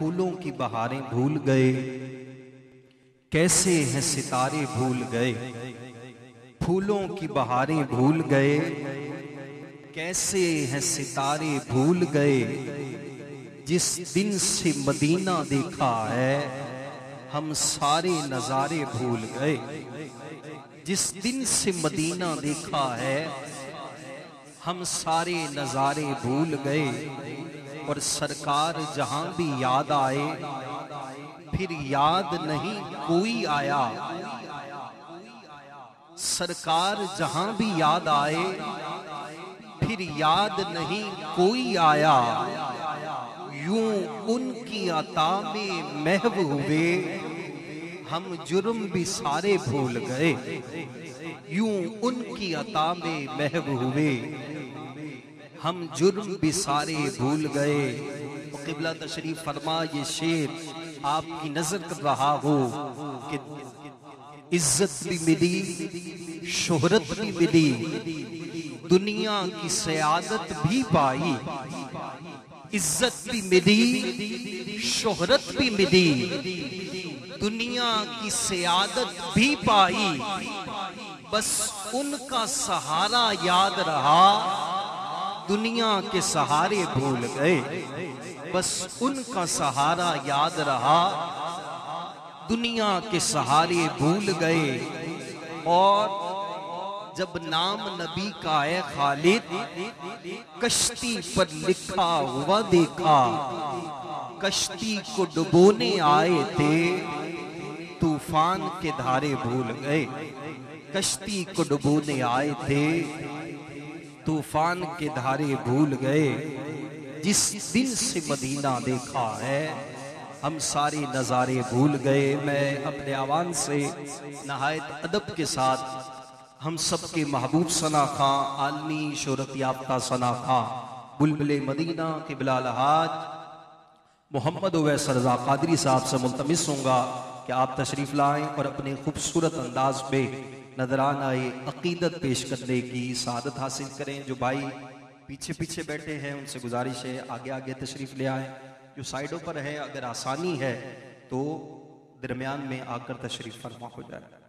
پھولوں کی بہاریں بھول گئے، کیسے ہیں ستارے بھول گئے، پھولوں کی بہاریں بھول گئے، کیسے ہیں ستارے بھول گئے، جس دن سے مدینہ دیکھا ہے ہم سارے نظارے بھول گئے، جس دن سے مدینہ دیکھا ہے ہم سارے نظارے بھول گئے، اور سرکار جہاں بھی یاد آئے پھر یاد نہیں کوئی آیا، سرکار جہاں بھی یاد آئے پھر یاد نہیں کوئی آیا، یوں ان کی عطا میں محو ہوئے ہم جرم بھی سارے بھول گئے، یوں ان کی عطا میں محو ہوئے ہم جرم بھی سارے بھول گئے۔ قبلہ تشریف فرما یہ شعر آپ کی نظر کر رہا ہو کہ عزت بھی ملی، شہرت بھی ملی، دنیا کی سعادت بھی پائی، عزت بھی ملی، شہرت بھی ملی، دنیا کی سعادت بھی پائی، بس ان کا سہارا یاد رہا، دنیا کے سہارے بھول گئے، بس ان کا سہارا یاد رہا، دنیا کے سہارے بھول گئے۔ اور جب نام نبی کا اے خالد کشتی پر لکھا ہوا دیکھا، کشتی کو ڈبونے آئے تھے طوفان کے دھارے بھول گئے، کشتی کو ڈبونے آئے تھے طوفان کے دھارے بھول گئے، جس دن سے مدینہ دیکھا ہے ہم سارے نظارے بھول گئے۔ میں اپنے آوان سے نہایت ادب کے ساتھ ہم سب کے محبوب ثنا خاں، عالمی شہرت یافتہ ثنا خاں، بلبل مدینہ قبلہ الحاج محمد اویس رضا قادری صاحب سے ملتمس ہوں گا کہ آپ تشریف لائیں اور اپنے خوبصورت انداز پہ نذرانہ عقیدت پیش کرنے کی سعادت حاصل کریں۔ جو بھائی پیچھے پیچھے بیٹھے ہیں ان سے گزارش ہے آگے آگے تشریف لے آئیں، جو سائیڈوں پر ہے اگر آسانی ہے تو درمیان میں آ کر تشریف فرما ہو جائے۔